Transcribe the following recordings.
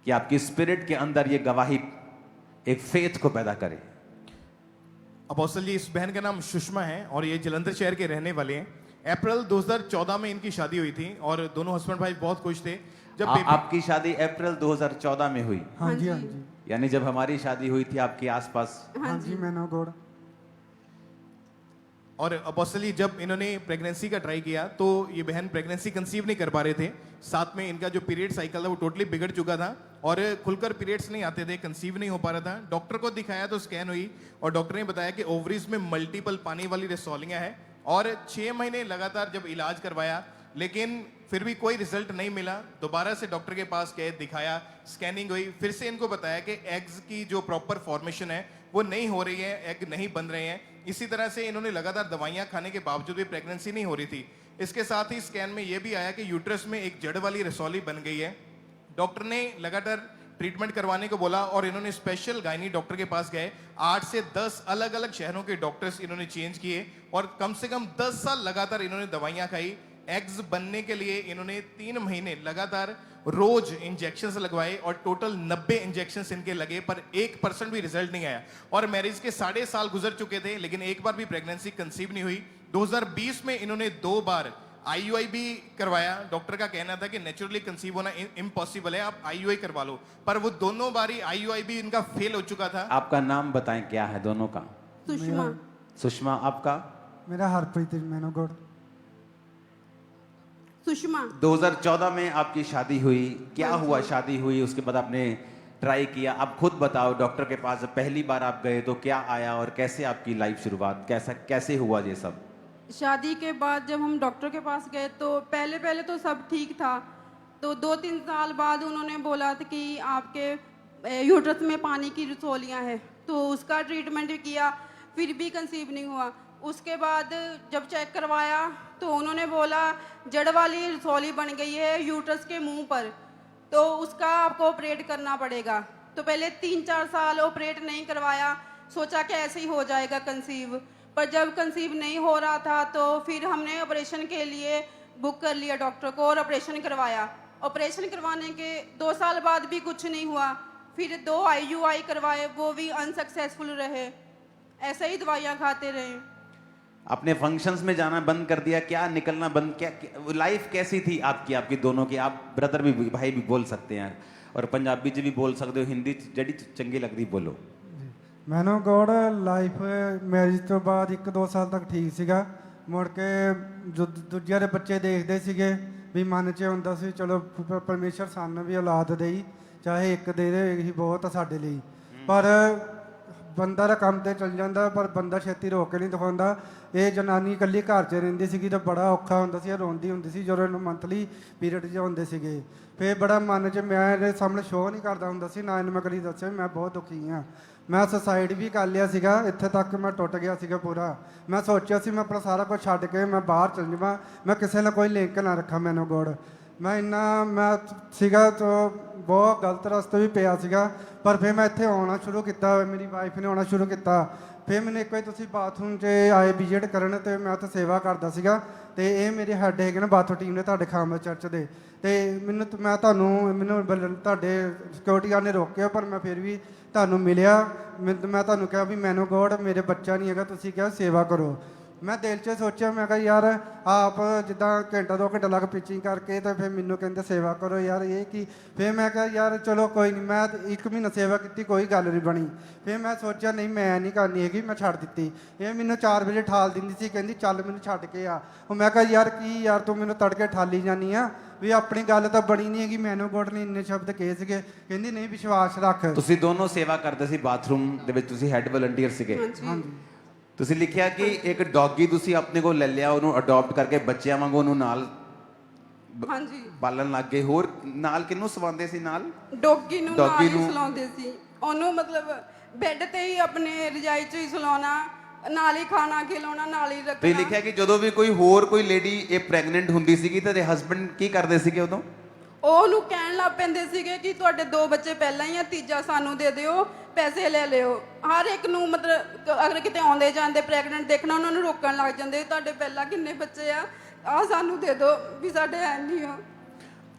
कि आपकी स्पिरिट के अंदर ये गवाही एक फेथ को पैदा करे। अपोस्टल जी, इस बहन का नाम सुषमा है और ये जलंधर शहर के रहने वाले हैं। अप्रैल 2014 में इनकी शादी हुई थी और दोनों हस्बैंड वाइफ बहुत खुश थे। जब आपकी शादी अप्रैल 2014 में हुई? हाँ जी, हाँ जी, यानी जब हमारी शादी हुई थी आपके आसपास। हाँ जी, मैनो गॉड। और अपोस्टल जी, जब इन्होंने प्रेगनेंसी का ट्राई किया तो ये बहन प्रेगनेंसी कंसीव नहीं कर पा रहे थे। साथ में इनका जो पीरियड साइकिल था वो टोटली बिगड़ चुका था और खुलकर पीरियड्स नहीं आते थे, कंसीव नहीं हो पा रहा था। डॉक्टर को दिखाया तो स्कैन हुई और डॉक्टर ने बताया कि ओवरीज में मल्टीपल पानी वाली रसौलियां हैं और 6 महीने लगातार जब इलाज करवाया लेकिन फिर भी कोई रिजल्ट नहीं मिला। दोबारा से डॉक्टर के पास गए, दिखाया, स्कैनिंग हुई, फिर से इनको बताया कि एग्स की जो प्रॉपर फॉर्मेशन है वो नहीं हो रही है, एग नहीं बन रहे हैं। इसी तरह से इन्होंने लगातार दवाइयां खाने के बावजूद भी प्रेगनेंसी नहीं हो रही थी। इसके साथ ही स्कैन में ये भी आया कि यूट्रस में एक जड़ वाली रसौली बन गई है। डॉक्टर ने लगातार ट्रीटमेंट करवाने को बोला और इन्होंने स्पेशल गायनी डॉक्टर के पास गए। 8 से 10 अलग अलग शहरों के डॉक्टर्स इन्होंने चेंज किए और कम से कम 10 साल लगातार इन्होंने दवाइयां खाई। एग्स बनने के लिए इन्होंने 3 महीने लगातार रोज इंजेक्शंस लगवाए और टोटल 90 इंजेक्शंस इनके लगे पर 1% भी रिजल्ट नहीं आया। और मैरिज के 7.5 साल गुजर चुके थे लेकिन एक बार भी प्रेगनेंसी कंसीव नहीं हुई। 2020 में इन्होंने 2 बार IUI भी करवाया। डॉक्टर का कहना था कि नेचुरली कंसीव होना इम्पॉसिबल है, आप IUI करवा लो, पर वो दोनों बारी IUI भी इनका फेल हो चुका था। आपका नाम बताएं, क्या है दोनों का? सुषमा। सुषमा, आपका? मेरा हरप्रीत मैनो गॉड। सुषमा। 2014 में आपकी शादी हुई, क्या हुआ? शादी हुई उसके बाद आपने ट्राई किया, आप खुद बताओ। डॉक्टर के पास जब पहली बार आप गए तो क्या आया और कैसे आपकी लाइफ शुरुआत, कैसे हुआ ये सब? शादी के बाद जब हम डॉक्टर के पास गए तो पहले तो सब ठीक था। तो 2-3 साल बाद उन्होंने बोला था कि आपके यूट्रस में पानी की रसौलियाँ हैं, तो उसका ट्रीटमेंट किया, फिर भी कंसीव नहीं हुआ। उसके बाद जब चेक करवाया तो उन्होंने बोला जड़ वाली रसौली बन गई है यूट्रस के मुंह पर, तो उसका आपको ऑपरेट करना पड़ेगा। तो पहले 3-4 साल ऑपरेट नहीं करवाया, सोचा कि ऐसे ही हो जाएगा कंसीव, पर जब कंसीव नहीं हो रहा था तो फिर हमने ऑपरेशन के लिए बुक कर लिया डॉक्टर को और ऑपरेशन करवाया। ऑपरेशन करवाने के 2 साल बाद भी कुछ नहीं हुआ, फिर 2 IUI करवाए, वो भी अनसक्सेसफुल रहे, ऐसे ही दवाइयाँ खाते रहे। आपने फंक्शंस में जाना बंद कर दिया, क्या निकलना बंद, क्या लाइफ कैसी थी आपकी दोनों की? आप ब्रदर भी, भाई भी बोल सकते हैं और पंजाबी च भी बोल सकते हो, हिंदी जड़ी चंगी लगती बोलो। मैनो गॉड लाइफ मैरिज तो बाद 1-2 साल तक ठीक ਸੀਗਾ। ਮੁੜ ਕੇ ਦੂਜਿਆਂ ਦੇ ਬੱਚੇ ਦੇਖਦੇ ਸੀਗੇ ਵੀ ਮਨ 'ਚ ਹੁੰਦਾ ਸੀ ਚਲੋ ਪਰਮੇਸ਼ਰ ਸਾਨੂੰ ਵੀ ਔਲਾਦ ਦੇਈ, ਚਾਹੇ ਇੱਕ ਦੇ ਦੇ ਹੀ ਬਹੁਤ ਆ ਸਾਡੇ ਲਈ। ਪਰ ਬੰਦਾ ਦਾ ਕੰਮ ਤੇ ਚੱਲ ਜਾਂਦਾ ਪਰ ਬੰਦਾ ਛੇਤੀ ਰੋਕ ਕੇ ਨਹੀਂ ਦਿਖਾਉਂਦਾ। ਇਹ ਜਨਾਨੀ ਇਕੱਲੀ ਘਰ 'ਚ ਰਹਿੰਦੀ ਸੀਗੀ ਤਾਂ ਬੜਾ ਔਖਾ ਹੁੰਦਾ ਸੀ, ਰੋਂਦੀ ਹੁੰਦੀ ਸੀ ਜਦੋਂ ਇਹਨੂੰ ਮੰਥਲੀ ਪੀਰੀਅਡ 'ਚ ਹੁੰਦੇ ਸੀਗੇ। ਫਿਰ ਬੜਾ ਮਨ 'ਚ ਮੈਂ ਇਹਦੇ ਸਾਹਮਣੇ ਸ਼ੋਅ ਨਹੀਂ ਕਰਦਾ ਹੁੰਦਾ ਸੀ, ਨਾ ਇਹਨੂੰ ਮੈਂ ਕਦੀ ਦੱਸਿਆ ਮੈਂ ਬਹੁਤ ਦੁਖੀ ਹਾਂ। ਮੈਂ ਸੁਸਾਈਡ ਵੀ ਕਰ ਲਿਆ ਸੀਗਾ, ਇੱਥੇ ਤੱਕ ਮੈਂ ਟੁੱਟ ਗਿਆ ਸੀਗਾ ਪੂਰਾ। ਮੈਂ ਸੋਚਿਆ ਸੀ ਮੈਂ ਆਪਣਾ ਸਾਰਾ ਕੁਝ ਛੱਡ ਕੇ ਮੈਂ ਬਾਹਰ ਚੱਲ ਜਾਵਾਂ, ਮੈਂ ਕਿਸੇ ਨਾਲ ਕੋਈ ਲਿੰਕ ਨਾ ਰੱਖਾਂ। ਮੈਨੂੰ ਗੋਡ ਮੈਂ ਸੀਗਾ ਤਾਂ ਬਹੁਤ ਗਲਤ ਰਸਤੇ ਵੀ ਪਿਆ ਸੀਗਾ, ਪਰ ਫਿਰ ਮੈਂ ਇੱਥੇ ਆਉਣਾ ਸ਼ੁਰੂ ਕੀਤਾ, ਮੇਰੀ ਵਾਈਫ ਨੇ ਆਉਣਾ ਸ਼ੁਰੂ ਕੀਤਾ। ਫਿਰ ਮੈਨੂੰ ਇੱਕ ਵਾਰੀ ਤੁਸੀਂ ਬਾਥਰੂਮ 'ਚ ਆਏ ਵਿਜ਼ਿਟ ਕਰਨ ਅਤੇ ਮੈਂ ਉੱਥੇ ਸੇਵਾ ਕਰਦਾ ਸੀਗਾ ਅਤੇ ਇਹ ਮੇਰੇ ਹੈੱਡ ਹੈਗੇ ਨੇ ਬਾਥਰੂਮ ਟੀਮ ਨੇ ਤੁਹਾਡੇ ਖਾਮਾ ਚਰਚ ਦੇ, ਅਤੇ ਮੈਨੂੰ ਤੁਹਾਡੇ ਸਿਕਿਉਰਿਟੀ ਗਾਰਡ ਨੇ ਰੋਕਿਆ ਪਰ ਮੈਂ ਫਿਰ ਵੀ ਤੁਹਾਨੂੰ ਮਿਲਿਆ। ਮੈਂ ਤੁਹਾਨੂੰ ਕਿਹਾ ਵੀ ਮੈਨੂੰ ਗੋਡ ਮੇਰੇ ਬੱਚਾ ਨਹੀਂ ਹੈਗਾ, ਤੁਸੀਂ ਕਿਹਾ ਸੇਵਾ ਕਰੋ। ਮੈਂ ਦਿਲ 'ਚ ਸੋਚਿਆ, ਮੈਂ ਕਿਹਾ ਯਾਰ ਆਪ ਜਿੱਦਾਂ ਘੰਟਾ 2 ਘੰਟਾ ਲੱਗ ਪਿਚਿੰਗ ਕਰਕੇ ਅਤੇ ਫਿਰ ਮੈਨੂੰ ਕਹਿੰਦੇ ਸੇਵਾ ਕਰੋ, ਯਾਰ ਇਹ ਕੀ। ਫਿਰ ਮੈਂ ਕਿਹਾ ਯਾਰ ਚਲੋ ਕੋਈ ਨਹੀਂ, ਮੈਂ 1 ਮਹੀਨਾ ਸੇਵਾ ਕੀਤੀ, ਕੋਈ ਗੱਲ ਨਹੀਂ ਬਣੀ। ਫਿਰ ਮੈਂ ਸੋਚਿਆ ਨਹੀਂ ਮੈਂ ਨਹੀਂ ਕਰਨੀ ਹੈਗੀ, ਮੈਂ ਛੱਡ ਦਿੱਤੀ। ਇਹ ਮੈਨੂੰ 4 ਵਜੇ ਠਾਲ ਦਿੰਦੀ ਸੀ, ਕਹਿੰਦੀ ਚੱਲ ਮੈਨੂੰ ਛੱਡ ਕੇ ਆ। ਉਹ ਮੈਂ ਕਿਹਾ ਯਾਰ ਕੀ ਯਾਰ ਤੂੰ ਮੈਨੂੰ ਤੜਕੇ ਠਾਲੀ ਜਾਂਦੀ ਆ, ਵੀ ਆਪਣੀ ਗੱਲ ਤਾਂ ਬਣੀ ਨਹੀਂ ਹੈਗੀ। ਮੈਨੂੰ ਗੋਡ ਨੇ ਇੰਨੇ ਸ਼ਬਦ ਕਹੇ ਸੀਗੇ, ਕਹਿੰਦੀ ਨਹੀਂ ਵਿਸ਼ਵਾਸ ਰੱਖ। ਤੁਸੀਂ ਦੋਨੋਂ ਸੇਵਾ ਕਰਦੇ ਸੀ ਬਾਥਰੂਮ ਦੇ ਵਿੱਚ, ਤੁਸੀਂ ਹੈੱਡ ਵਲੰਟੀਅਰ ਸੀਗੇ। ਹਾਂਜੀ। ਤੁਸੀਂ ਲਿਖਿਆ ਕਿ ਇੱਕ ਡੌਗੀ ਤੁਸੀਂ ਆਪਣੇ ਕੋਲ ਲੈ ਲਿਆ, ਉਹਨੂੰ ਅਡਾਪਟ ਕਰਕੇ ਬੱਚਿਆਂ ਵਾਂਗੂ ਉਹਨੂੰ ਨਾਲ ਹਾਂਜੀ ਪਾਲਣ ਲੱਗ ਗਏ। ਹੋਰ ਨਾਲ ਕਿਹਨੂੰ ਸਵਾਉਂਦੇ ਸੀ? ਨਾਲ ਡੌਗੀ ਨੂੰ ਨਾਲ ਹੀ ਸੁਲਾਉਂਦੇ ਸੀ। ਉਹਨੂੰ ਮਤਲਬ ਬੈੱਡ ਤੇ ਹੀ ਆਪਣੇ ਰਜਾਈ 'ਚ ਹੀ ਸੁਲਾਉਣਾ, ਨਾਲ ਹੀ ਖਾਣਾ ਖਿਲਾਉਣਾ, ਨਾਲ ਹੀ ਰੱਖਣਾ। ਤੇ ਲਿਖਿਆ ਕਿ ਜਦੋਂ ਵੀ ਕੋਈ ਲੇਡੀ ਇਹ ਪ੍ਰੈਗਨੈਂਟ ਹੁੰਦੀ ਸੀਗੀ ਤਾਂ ਇਹਦੇ ਹਸਬੰਡ ਕੀ ਕਰਦੇ ਸੀਗੇ ਉਦੋਂ? ਉਹਨੂੰ ਕਹਿਣ ਲੱਗ ਪੈਂਦੇ ਸੀਗੇ ਕਿ ਤੁਹਾਡੇ 2 ਬੱਚੇ ਪਹਿਲਾਂ ਹੀ ਆ, ਤੀਜਾ ਸਾਨੂੰ ਦੇ ਦਿਓ, ਪੈਸੇ ਲੈ ਲਿਓ। ਹਰ ਇੱਕ ਨੂੰ ਮਤਲਬ ਅਗਰ ਕਿਤੇ ਆਉਂਦੇ ਜਾਂਦੇ ਪ੍ਰੈਗਨੈਂਟ ਦੇਖਣਾ, ਉਹਨਾਂ ਨੂੰ ਰੋਕਣ ਲੱਗ ਜਾਂਦੇ, ਤੁਹਾਡੇ ਪਹਿਲਾਂ ਕਿੰਨੇ ਬੱਚੇ ਆ, ਆਹ ਸਾਨੂੰ ਦੇ ਦਿਓ ਵੀ ਸਾਡੇ ਹੈ ਨਹੀਂ ਆ।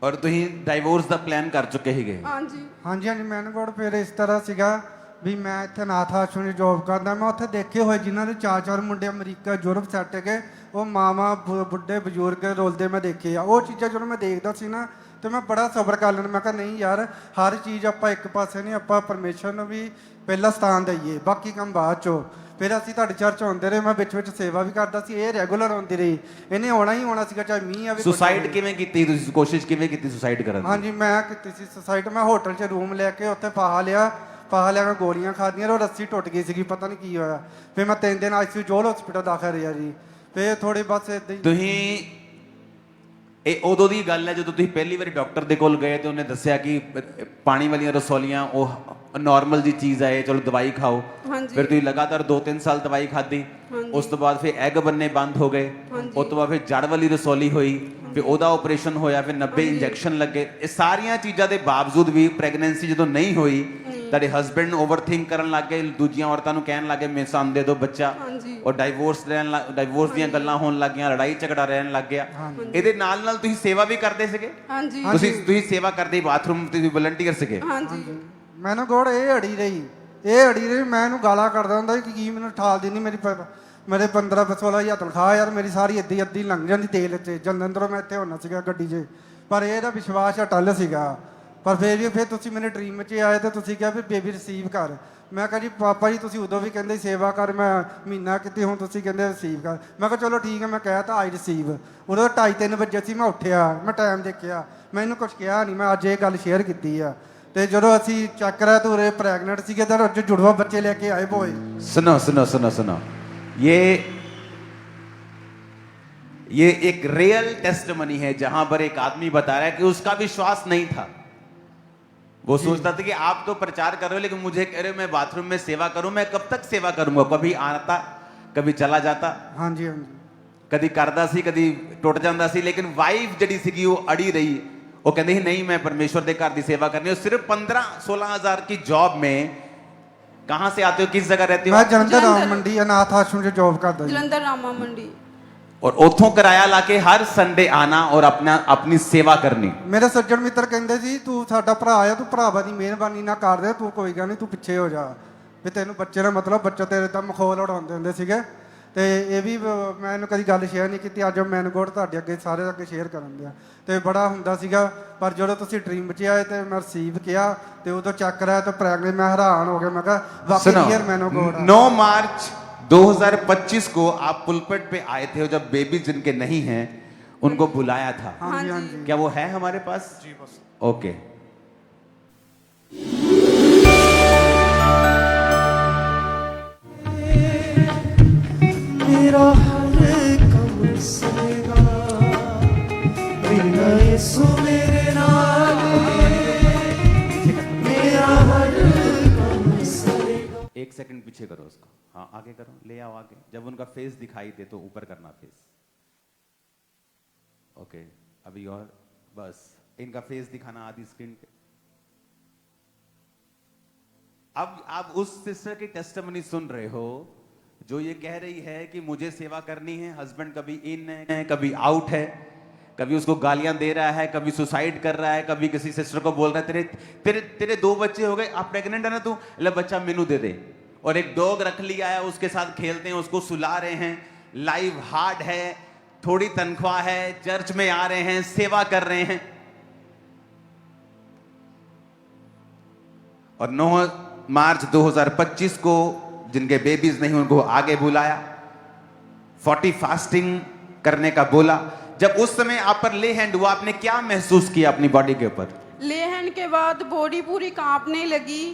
ਔਰ ਤੁਸੀਂ ਡਾਈਵੋਰਸ ਦਾ ਪਲਾਨ ਕਰ ਚੁੱਕੇ ਸੀਗੇ। ਹਾਂਜੀ ਹਾਂਜੀ ਹਾਂਜੀ ਮੈਨੂੰ ਕੋਲ ਫਿਰ ਇਸ ਤਰ੍ਹਾਂ ਸੀਗਾ ਵੀ ਮੈਂ ਇੱਥੇ ਅਨਾਥ ਆਸ਼ਰਮ 'ਚ ਜੋਬ ਕਰਦਾ, ਮੈਂ ਉੱਥੇ ਦੇਖੇ ਹੋਏ ਜਿਨ੍ਹਾਂ ਦੇ 4-4 ਮੁੰਡੇ ਅਮਰੀਕਾ ਯੂਰਪ ਸੈੱਟ ਗਏ, ਉਹ ਮਾਵਾਂ ਬੁੱਢੇ ਬਜ਼ੁਰਗ ਰੋਲਦੇ ਮੈਂ ਦੇਖੇ ਆ। ਉਹ ਚੀਜ਼ਾਂ ਜਦੋਂ ਮੈਂ ਦੇਖਦਾ ਸੀ ਨਾ ਤੇ ਮੈਂ ਬੜਾ ਸਬਰ ਕਰ ਲੈਣਾ। ਮੈਂ ਕਿਹਾ ਨਹੀਂ ਯਾਰ, ਹਰ ਚੀਜ਼ ਆਪਾਂ ਇੱਕ ਪਾਸੇ ਨਹੀਂ, ਆਪਾਂ ਪਰਮੇਸ਼ਰ ਨੂੰ ਵੀ ਪਹਿਲਾ ਸਥਾਨ ਦਈਏ, ਬਾਕੀ ਕੰਮ ਬਾਅਦ 'ਚੋਂ। ਫਿਰ ਅਸੀਂ ਤੁਹਾਡੀ ਚਰਚ ਆਉਂਦੇ ਰਹੇ, ਮੈਂ ਵਿੱਚ ਵਿੱਚ ਸੇਵਾ ਵੀ ਕਰਦਾ ਸੀ, ਇਹ ਰੈਗੂਲਰ ਆਉਂਦੀ ਰਹੀ। ਇਹਨੇ ਆਉਣਾ ਹੀ ਆਉਣਾ ਸੀਗਾ, ਚਾਹੇ ਮੀਂਹ ਆਵੇ। ਸੁਸਾਈਡ ਕਿਵੇਂ ਕੀਤੀ ਤੁਸੀਂ, ਕੋਸ਼ਿਸ਼ ਕਿਵੇਂ ਕੀਤੀ ਸੁਸਾਈਡ ਕਰਨ ਦੀ? ਹਾਂਜੀ ਮੈਂ ਕੀਤੀ ਸੀ ਸੁਸਾਈਡ। ਮੈਂ ਹੋਟਲ 'ਚ ਰੂਮ ਲੈ ਕੇ ਉੱਥੇ ਫਾਹਾ ਲਿਆ ਕੇ ਗੋਲੀਆਂ ਖਾਧੀਆਂ, ਉਹ ਰੱਸੀ ਟੁੱਟ ਗਈ ਸੀਗੀ, ਪਤਾ ਨਹੀਂ ਕੀ ਹੋਇਆ। ਫਿਰ ਮੈਂ 3 ਦਿਨ ਆਈਸੀਯੂ ਜੋਲ ਹਸਪੀਟਲ ਦਾਖਲ ਰਿਹਾ ਜੀ। ਫਿਰ ਥੋੜੀ ਬਸ ਏਦਾਂ ਹੀ। ਤੁਸੀਂ ਇਹ ਉਦੋਂ ਦੀ ਗੱਲ ਹੈ ਜਦੋਂ ਤੁਸੀਂ ਪਹਿਲੀ ਵਾਰੀ ਡਾਕਟਰ ਦੇ ਕੋਲ ਗਏ ਤੇ ਉਹਨੇ ਦੱਸਿਆ ਕਿ ਪਾਣੀ ਵਾਲੀਆਂ ਰਸੌਲੀਆਂ ਉਹ ਨਾਰਮਲ ਜੀ ਚੀਜ਼ ਹੈ, ਚਲੋ ਦਵਾਈ ਖਾਓ। ਹਾਂਜੀ। ਫਿਰ ਤੁਸੀਂ ਲਗਾਤਾਰ 2-3 ਸਾਲ ਦਵਾਈ ਖਾਧੀ, ਉਸ ਤੋਂ ਬਾਅਦ ਫਿਰ ਐਗ ਬੰਨੇ ਬੰਦ ਹੋ ਗਏ, ਉਸ ਤੋਂ ਬਾਅਦ ਫਿਰ ਜੜ ਵਾਲੀ ਰਸੌਲੀ ਹੋਈ, ਫਿਰ ਉਹਦਾ ਆਪਰੇਸ਼ਨ ਹੋਇਆ, ਫਿਰ 90 ਇੰਜੈਕਸ਼ਨ ਲੱਗੇ। ਇਹ ਸਾਰੀਆਂ ਚੀਜ਼ਾਂ ਦੇ ਬਾਵਜੂਦ ਵੀ ਪ੍ਰੈਗਨੈਂਸੀ ਜਦੋਂ ਨਹੀਂ ਹੋਈ, ਤੁਹਾਡੇ ਹਸਬੰਡ ਓਵਰਥਿੰਕ ਕਰਨ ਲੱਗ ਗਏ, ਦੂਜੀਆਂ ਔਰਤਾਂ ਨੂੰ ਕਹਿਣ ਲੱਗੇ ਮੇਰੇ ਸਾਹਮਣੇ ਦੇ ਦਿਓ ਬੱਚਾ, ਔਰ ਡਾਈਵੋਰਸ ਦੀਆਂ ਗੱਲਾਂ ਹੋਣ ਲੱਗ ਗਈਆਂ, ਲੜਾਈ ਝਗੜਾ ਰਹਿਣ ਲੱਗ ਗਿਆ। ਇਹਦੇ ਨਾਲ ਨਾਲ ਤੁਸੀਂ ਸੇਵਾ ਵੀ ਕਰਦੇ ਸੀਗੇ? ਹਾਂਜੀ ਤੁਸੀਂ ਸੇਵਾ ਕਰਦੇ, ਬਾਥਰੂਮ ਤੁਸੀਂ ਵਲੰਟੀਅਰ ਸੀਗੇ? ਹਾਂਜੀ ਮੈਨੂੰ ਗੋੜ ਇਹ ਅੜੀ ਰਹੀ, ਮੈਂ ਇਹਨੂੰ ਗਾਲਾਂ ਕੱਢਦਾ ਹੁੰਦਾ ਸੀ ਕਿ ਕੀ ਮੈਨੂੰ ਠਾਲ ਦਿੰਦੀ। ਮੇਰੇ 15-16 ਹਜ਼ਾਰ ਤਨਖਾਹ ਯਾਰ, ਮੇਰੀ ਸਾਰੀ ਅੱਧੀ ਲੰਘ ਜਾਂਦੀ ਤੇਲ 'ਚ। ਜਲੰਧਰੋਂ ਮੈਂ ਇੱਥੇ ਹੋਣਾ ਸੀਗਾ ਗੱਡੀ 'ਚ, ਪਰ ਇਹਦਾ ਵਿਸ਼ਵਾਸ ਅਟੱਲ ਸੀਗਾ। ਪਰ ਫਿਰ ਤੁਸੀਂ ਮੇਰੇ ਡ੍ਰੀਮ 'ਚ ਆਏ ਤੇ ਤੁਸੀਂ ਕਿਹਾ ਵੀ ਬੇਬੀ ਰਿਸੀਵ ਕਰ। ਮੈਂ ਕਿਹਾ ਜੀ ਪਾਪਾ ਜੀ ਤੁਸੀਂ ਉਦੋਂ ਵੀ ਕਹਿੰਦੇ ਸੇਵਾ ਕਰ, ਮੈਂ ਮਹੀਨਾ ਕੀਤੀ, ਹੁਣ ਤੁਸੀਂ ਕਹਿੰਦੇ ਰਿਸੀਵ ਕਰ। ਮੈਂ ਕਿਹਾ ਚਲੋ ਠੀਕ ਹੈ, ਮੈਂ ਕਹਿ ਤਾ ਆਈ ਰਿਸੀਵ। ਉਦੋਂ 2:30-3 ਵਜੇ ਸੀ, ਮੈਂ ਉੱਠਿਆ, ਮੈਂ ਟਾਈਮ ਦੇਖਿਆ, ਮੈਂ ਇਹਨੂੰ ਕੁਝ ਕਿਹਾ ਨਹੀਂ, ਮੈਂ ਅੱਜ ਇਹ ਗੱਲ ਸ਼ੇਅਰ ਕੀਤੀ ਆ। ਤੇ ਜਦੋਂ ਅਸੀਂ ਚੈੱਕ ਕਰਿਆ ਤਾਂ ਉਰੇ ਪ੍ਰੈਗਨੈਂਟ ਸੀਗੇ, ਤਾਂ ਅੱਜ ਜੁੜਵਾ ਬੱਚੇ ਲੈ ਕੇ ਆਏ ਬੋਏ। सुनो, ये एक रियल टेस्टमनी है जहां पर एक आदमी बता रहा है कि उसका विश्वास नहीं था। वो सोचता था कि आप तो प्रचार कर रहे हो, लेकिन मुझे कह रहे हो मैं बाथरूम में सेवा करूं, मैं कब तक सेवा करूंगा? कभी आता, कभी चला जाता, ਹਾਂਜੀ ਹਾਂਜੀ कभी करदा सी, कभी टुट जांदा सी, लेकिन वाइफ जड़ी सीगी वो अड़ी रही। वो कहती ही नहीं, मैं परमेश्वर दे घर दी सेवा करनी है। सिर्फ 15-16 हजार की जॉब में, कहां से आते हो, किस जगह रहते हो? ਮੈਂ ਜਲੰਧਰ ਰਾਮ ਮੰਡੀ ਅਨਾਥ ਆਸ਼ਰਮ 'ਚ ਜੋਬ ਕਰਦਾ ਜੀ। जलंधर रामा मंडी। और उथों किराया लाके हर संडे आना और अपनी सेवा करनी। ਮੇਰੇ ਸੱਜਣ ਮਿੱਤਰ ਕਹਿੰਦੇ ਸੀ ਤੂੰ ਸਾਡਾ ਭਰਾ ਆ, ਤੂੰ ਭਰਾਵਾਂ ਦੀ ਮਿਹਰਬਾਨੀ ਨਾ ਕਰ ਦੇ, ਤੂੰ ਕੋਈ ਗੱਲ ਨਹੀਂ, ਤੂੰ ਪਿੱਛੇ ਹੋ ਜਾ, ਵੀ ਤੈਨੂੰ ਬੱਚੇ ਦਾ ਮਤਲਬ ਬੱਚਾ ਤੇਰੇ ਦਾ ਮਖੌਲ ਉਡਾਉਂਦੇ ਹੁੰਦੇ ਸੀਗੇ। ਤੇ ਇਹ ਵੀ ਮੈਂ ਇਹਨੂੰ ਕਦੀ ਗੱਲ ਸ਼ੇਅਰ ਨਹੀਂ ਕੀਤੀ, ਅੱਜ ਮੈਂ ਗੋਡ ਤੁਹਾਡੇ ਅੱਗੇ ਸਾਰੇ ਅੱਗੇ ਸ਼ੇਅਰ ਕਰਨ ਦਿਆ। ਤੇ ਬੜਾ ਹੁੰਦਾ ਸੀਗਾ, ਪਰ ਜਦੋਂ ਤੁਸੀਂ ਡ੍ਰੀਮ 'ਚ ਆਏ ਤੇ ਮੈਂ ਰਿਸੀਵ ਕਿਹਾ ਤੇ ਉਦੋਂ ਚੱਕ ਕਰਾਇਆ ਤੇ ਪ੍ਰੈਗਨੈਂਟ, ਮੈਂ ਹੈਰਾਨ ਹੋ ਗਿਆ। ਮੈਂ ਕਿਹਾ ਵਾਕਈ ਰੀਅਲ ਮੈਨੋ ਗੋਡ। 9 मार्च 2025 को आप पुलपट पे आए थे, और जब बेबी जिनके नहीं हैं उनको बुलाया था। ਹਾਂਜੀ ਹਾਂਜੀ क्या वो है हमारे पास? जी बस। ओके। मेरा हर कम सनेगा, बिना यीशु मेरे नाल, मेरा हर कम सनेगा। एक सेकंड पीछे करो उसको, हाँ आगे करो, ले आओ आगे। जब उनका फेस दिखाई दे तो ऊपर करना फेस। ओके, अभी और बस इनका फेस दिखाना आधी स्क्रीन पे। अब आप उस सिस्टर की टेस्टिमनी सुन रहे हो जो ये कह रही है कि मुझे सेवा करनी है, हस्बैंड कभी इन है, कभी आउट है, कभी उसको गालियां दे रहा है, कभी सुसाइड कर रहा है, कभी किसी सिस्टर को बोल रहा है तेरे तेरे तेरे 2 बच्चे हो गए, आप प्रेग्नेंट है ना तू, ले बच्चा मेनू दे दे। और एक डॉग रख लिया है, उसके साथ खेलते हैं, उसको सुला रहे हैं, लाइव हार्ड है, थोड़ी तनख्वाह है, चर्च में आ रहे हैं, सेवा कर रहे हैं। और 9 मार्च 2025 को जिनके बेबीज नहीं उनको आगे बुलाया, 40 फास्टिंग करने का बोला। जब उस समय आप पर ले हैंड हुआ, आपने क्या महसूस किया अपनी बॉडी के ऊपर? ले हैंड के बाद बॉडी पूरी कांपने लगी,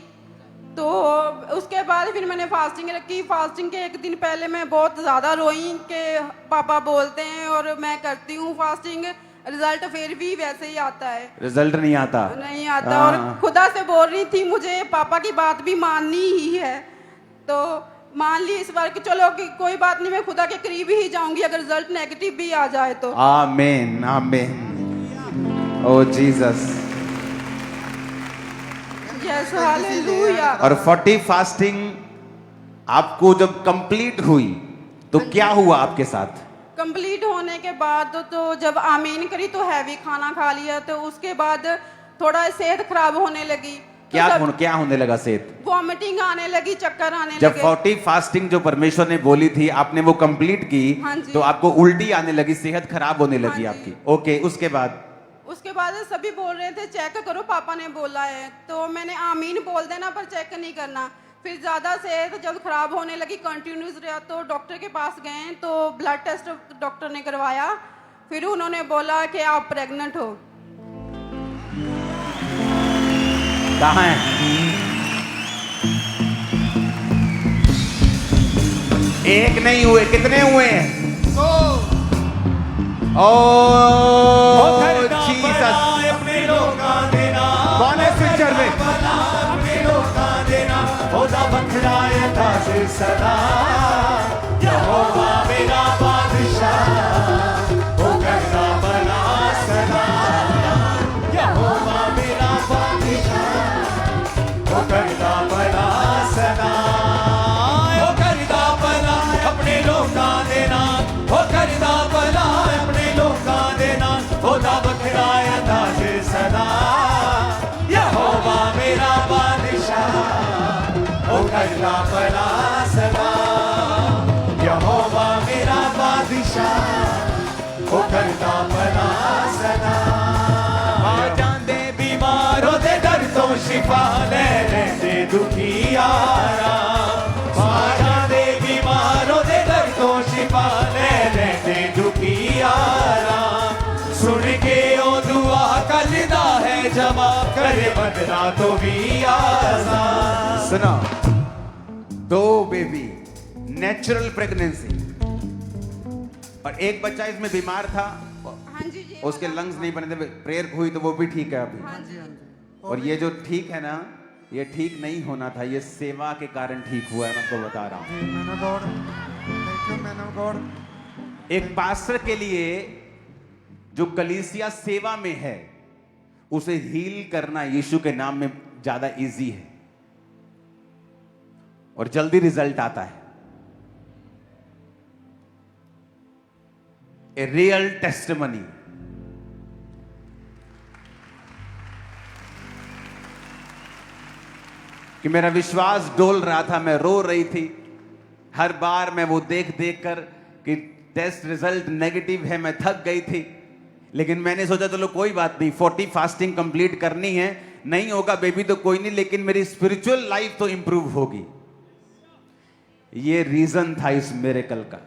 तो उसके बाद फिर मैंने फास्टिंग रखी। फास्टिंग के 1 दिन पहले मैं बहुत ज़्यादा रोई कि पापा बोलते हैं और मैं करती हूँ फास्टिंग, रिजल्ट फिर भी वैसे ही आता है, रिजल्ट नहीं आता। नहीं आता। और खुदा से बोल रही थी मुझे पापा की बात भी माननी ही है, तो मान ली इस बार कि चलो कि कोई बात नहीं, मैं खुदा के करीब ही जाऊंगी अगर रिजल्ट नेगेटिव भी आ जाए तो। आमीन आमीन, ओ जीसस। Yes hallelujah. और 40 फास्टिंग आपको जब कंप्लीट हुई तो क्या हुआ आपके साथ? कंप्लीट होने के बाद तो जब आमीन करी तो हैवी खाना खा लिया, तो उसके बाद थोड़ा सेहत खराब होने लगी। क्या होने लगा सेहत? वॉमिटिंग आने लगी, चक्कर आने जब लगे। 40 फास्टिंग जो परमेश्वर ने बोली थी आपने वो कंप्लीट की, हाँ जी। तो आपको उल्टी आने लगी, सेहत खराब होने लगी हाँ जी। आपकी। ओके, उसके बाद सभी बोल रहे थे चेक करो, पापा ने बोला है, तो मैंने आमीन बोल देना पर चेक नहीं करना। फिर ज़्यादा सेहत जब खराब होने लगी, कंटिन्यूस रहा, तो डॉक्टर के पास गए तो ब्लड टेस्ट डॉक्टर ने करवाया। फिर उन्होंने बोला कि आप प्रेग्नेंट हो। कहाँ है? एक नहीं हुए, कितने हुए हैं? ओह जीसस, अपने लोकां दे नाल कौन है पिक्चर में? अपने लोकां दे नाल ओदा बखड़ा है ताज सदा। यहोवा मेरा बादशाह ओ करदा भला सदा। यहोवा मेरा बादशाह ओ करदा भला सदा। ओ करदा भला अपने लोकां दे नाल ओ करदा भला अपने लोकां दे नाल ओदा बखड़ा है ताज सदा। यहोवा मेरा बादशाह ओ करदा भला सदा। यहोवा मेरा बादशाह ओ करदा भला सदा। आ जांदे बीमार ओदे दर तो शिफा ले लेंदे दुखी आराम। आ जांदे बीमार ओदे दर तो शिफा ले लेंदे दुखी आराम। सुन के ओ दुआ करदा है जमा करे बदला तो भी आसान। सुनो, 2 बेबी, नेचुरल प्रेगनेंसी, और एक बच्चा इसमें बीमार था, हाँ जी जी। उसके लंग्स नहीं बने थे, प्रेयर हुई तो वो भी ठीक है अभी। हाँ जी। और ये जो ठीक है ना, ये ठीक नहीं होना था, ये सेवा के कारण ठीक हुआ है, मैं आपको बता रहा हूँ। जी man of God, thank you man of God. एक पास्टर के लिए जो कलीसिया सेवा में है, उसे हील करना यीशु के नाम में ज्यादा इजी है और जल्दी रिजल्ट आता है। A real testimony. कि मेरा विश्वास डोल रहा था, मैं रो रही थी हर बार, मैं वो देख देख कर कि टेस्ट रिजल्ट नेगेटिव है, मैं थक गई थी। लेकिन मैंने सोचा चलो कोई बात नहीं, 40 फास्टिंग कंप्लीट करनी है, नहीं होगा बेबी तो कोई नहीं, लेकिन मेरी स्पिरिचुअल लाइफ तो इंप्रूव होगी। ये रीजन था इस मिरेकल का।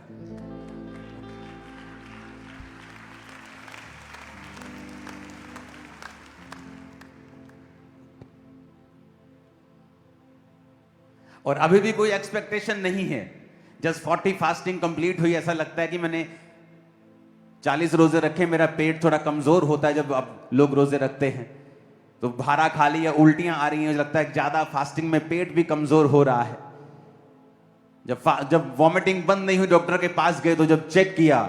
और अभी भी कोई एक्सपेक्टेशन नहीं है। जस्ट 40 फास्टिंग कंप्लीट हुई, ऐसा लगता है कि मैंने 40 रोजे रखे, मेरा पेट थोड़ा कमजोर होता है जब अब लोग रोजे रखते हैं, तो भारा खा लिया, उल्टियां आ रही हैं, लगता है ज्यादा फास्टिंग में पेट भी कमजोर हो रहा है। जब वॉमिटिंग बंद नहीं हुई, डॉक्टर के पास गए तो जब चेक किया,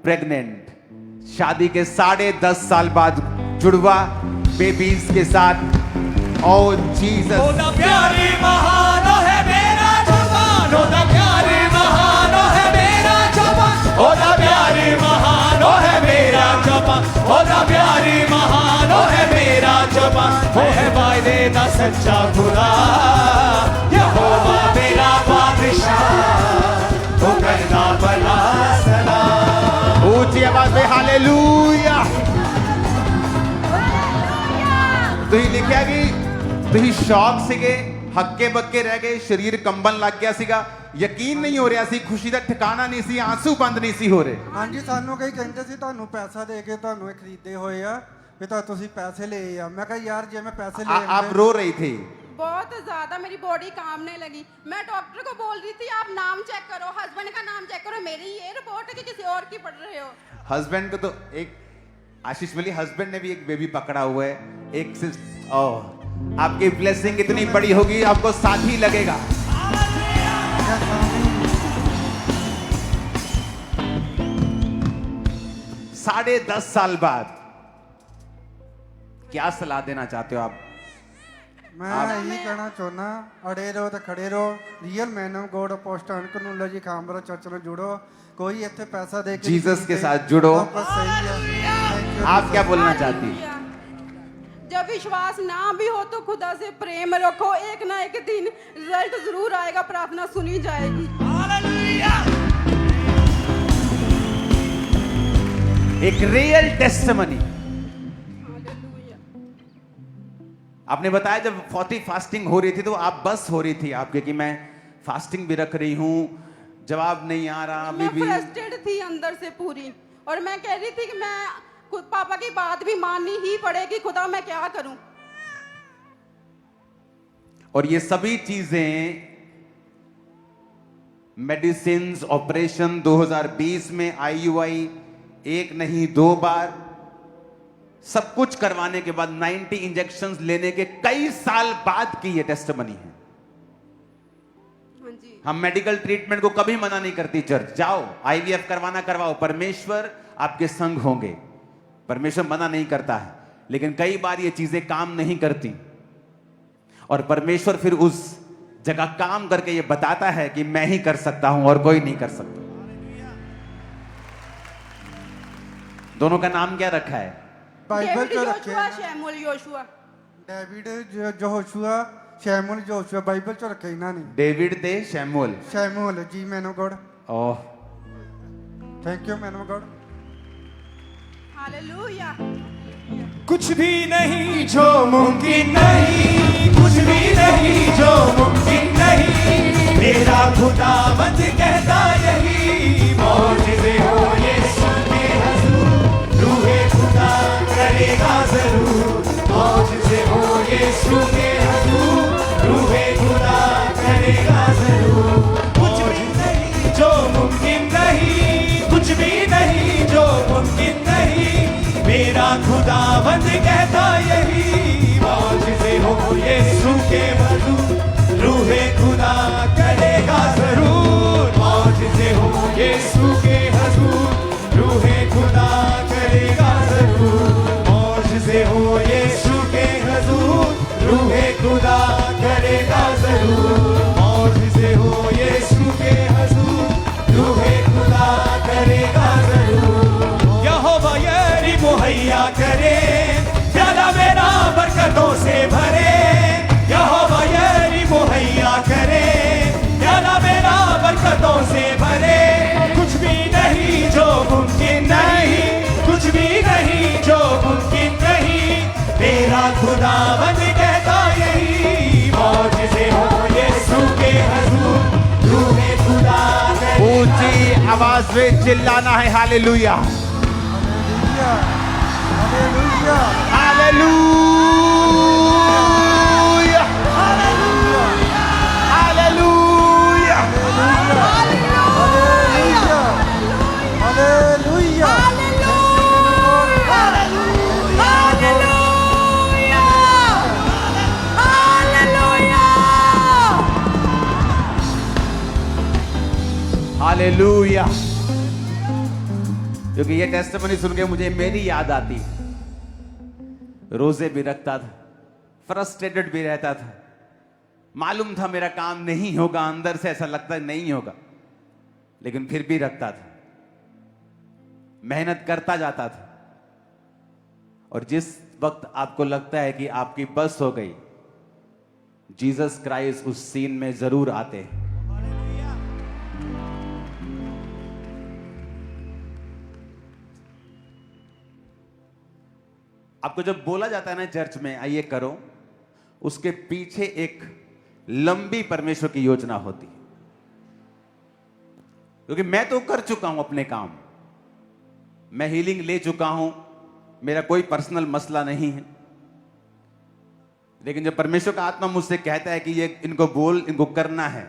प्रेग्नेंट, शादी के 10.5 साल बाद जुड़वा बेबीज के साथ। ओ जीसस, ओदा प्यारे महान है मेरा जवान। ओदा प्यारे महान है मेरा जवान। ओदा प्यारे महान है मेरा जवान। ओदा प्यारे महान है मेरा जवान। वो है वायदे दा सच्चा खुदा। यहोवा मेरा बादशाह वो करदा भला सदा। ऊंची आवाज में हालेलुया। तो ही लिखा कि तुही शौक सीगे, हक्के बक्के रह गए, शरीर कंबन लग गया सीगा, यकीन नहीं हो रहा सी, खुशी का ठिकाना नहीं सी, आंसू बंद नहीं सी हो रहे। हाँ जी, सानू कई कहते सी ਤੁਹਾਨੂੰ ਪੈਸਾ ਦੇ ਕੇ ਤੁਹਾਨੂੰ ਇਹ ਖਰੀਦੇ ਹੋਏ ਆ ਵੀ ਤਾਂ ਤੁਸੀਂ ਪੈਸੇ ਲਏ ਆ। ਮੈਂ ਕਿਹਾ ਯਾਰ ਜੇ ਮੈਂ ਪੈਸੇ ले आप रो रही थी। बहुत ज्यादा मेरी बॉडी कांपने लगी। मैं डॉक्टर को बोल रही थी आप नाम चेक करो, हस्बैंड का नाम चेक करो, मेरी ये रिपोर्ट है कि किसी और की पढ़ रहे हो। हस्बैंड को तो एक आशीष मिली, हस्बैंड ने भी एक बेबी पकड़ा हुआ है, एक सिर्फ। ओह, आपकी ब्लेसिंग इतनी बड़ी होगी, आपको साथी लगेगा। साढ़े 10 साल बाद क्या सलाह देना चाहते हो आप? ਮੈਂ ਇਹੀ ਕਹਿਣਾ ਚਾਹੁੰਦਾ, ਅੜੇ ਰਹੋ ਤੇ ਖੜੇ ਰਹੋ। Real man of God apostle Kanula ji Khamra church में जुड़ो। कोई ਇੱਥੇ पैसा दे के जीसस नहीं के जीते। साथ जुड़ो। आप बस सही है। Thank you, आप क्या Jesus। बोलना चाहती हैं? जब विश्वास ना भी हो तो खुदा से प्रेम रखो, एक ना एक दिन रिजल्ट जरूर आएगा, प्रार्थना सुनी जाएगी। एक रियल टेस्टिमनी। हालेलुया। आपने बताया जब 40 फास्टिंग हो रही थी तो आप बस हो रही थी आपके कि मैं फास्टिंग भी रख रही हूँ, जवाब नहीं आ रहा अभी मैं भी। फ्रस्ट्रेटेड थी अंदर से पूरी, और मैं कह रही थी कि मैं खुद पापा की बात भी माननी ही पड़ेगी, खुदा मैं क्या करूं। और ये सभी चीजें मेडिसिन ऑपरेशन 2020 में IUI एक नहीं 2 बार सब कुछ करवाने के बाद 90 इंजेक्शंस लेने के कई साल बाद की ये टेस्टिमनी है। हाँ जी। हम मेडिकल ट्रीटमेंट को कभी मना नहीं करती चर्च, जाओ IVF करवाना करवाओ, परमेश्वर आपके संग होंगे, परमेश्वर मना नहीं करता है। लेकिन कई बार ये चीजें काम नहीं करती और परमेश्वर फिर उस जगह काम करके ये बताता है कि मैं ही कर सकता हूं और कोई नहीं कर सकता। दोनों का नाम क्या रखा है? बाइबल डेविड जो योशुआ, रखे हैं। Samuel Yoshua. David Joshua Samuel Joshua Bible ਚ ਰੱਖੇ ਇਹਨਾਂ ਨੇ। डेविड ते Samuel. Samuel ji man of God. Oh thank you man of God. Hallelujah. कुछ भी नहीं जो मुमकिन नहीं, कुछ भी नहीं जो मुमकिन नहीं, मेरा खुदावंद कहता यही, मौजिज़े हो यीशु के हुजूर, रूहे खुदा करेगा जरूर, मौजिज़े हो यीशु के हुजूर, रूहे खुदा करेगा जरूर। कुछ भी नहीं जो मुमकिन नहीं, कुछ भी नहीं जो मुमकिन नहीं, मेरा खुदावंद कहता यही, मौजिज़े हो यीशु के हुजूर, रूहे खुदा करेगा जरूर, मौजिज़े हो यीशु के हुजूर, रूहे खुदा करेगा जरूर, मौजिज़े हो यीशु के हुजूर, रूहे खुदा करेगा जरूर, मौजिज़े हो यीशु के हुजूर, रूहे खुदा करेगा जरूर। यहोवा यरी मुहैया करे, प्याला मेरा बरकतों से भरे, यहोवा यरी मुहैया करे, प्याला मेरा बरकतों से भरे। कुछ भी नहीं जो मुमकिन नहीं, कुछ भी नहीं जो मुमकिन नहीं, मेरा खुदावंद कहता यही, मौजिज़े हो यीशु के हुजूर, रूहे खुदा ऊंची आवाज में चिल्लाना है hallelujah hallelujah hallelujah hallelujah hallelujah. Hallelujah hallelujah. क्योंकि ये टेस्टिमनी सुन के मुझे मेरी याद आती है। रोजे भी रखता था, फ्रस्ट्रेटेड भी रहता था, मालूम था मेरा काम नहीं होगा, अंदर से ऐसा लगता नहीं होगा, लेकिन फिर भी रखता था, मेहनत करता जाता था। और जिस वक्त आपको लगता है कि आपकी बस हो गई, जीसस क्राइस्ट उस सीन में जरूर आते हैं। आपको जब बोला जाता है ना चर्च में आइए करो, उसके पीछे एक लंबी परमेश्वर की योजना होती है। क्योंकि मैं तो कर चुका हूं अपने काम, मैं हीलिंग ले चुका हूं, मेरा कोई पर्सनल मसला नहीं है। लेकिन जब परमेश्वर का आत्मा मुझसे कहता है कि ये इनको बोल, इनको करना है,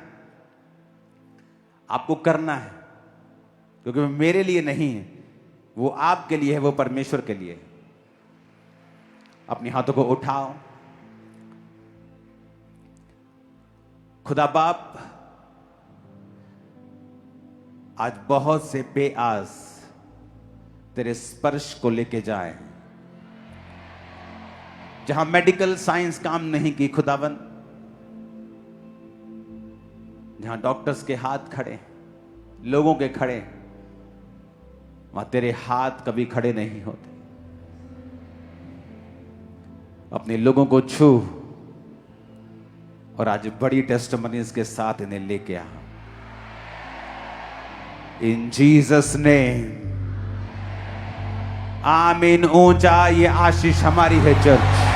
आपको करना है, क्योंकि वो मेरे लिए नहीं है, वो आपके लिए है, वो परमेश्वर के लिए है। अपने हाथों को उठाओ। खुदा बाप आज बहुत से बेआस तेरे स्पर्श को लेके जाए। जहां मेडिकल साइंस काम नहीं की खुदावन, जहां डॉक्टर्स के हाथ खड़े, लोगों के खड़े, वहां तेरे हाथ कभी खड़े नहीं होते। अपने लोगों को छू और आज बड़ी टेस्टमनीज के साथ इन्हें लेके आ। इन जीसस नेम, आमीन। ऊंचा ये आशीष हमारी है चर्च।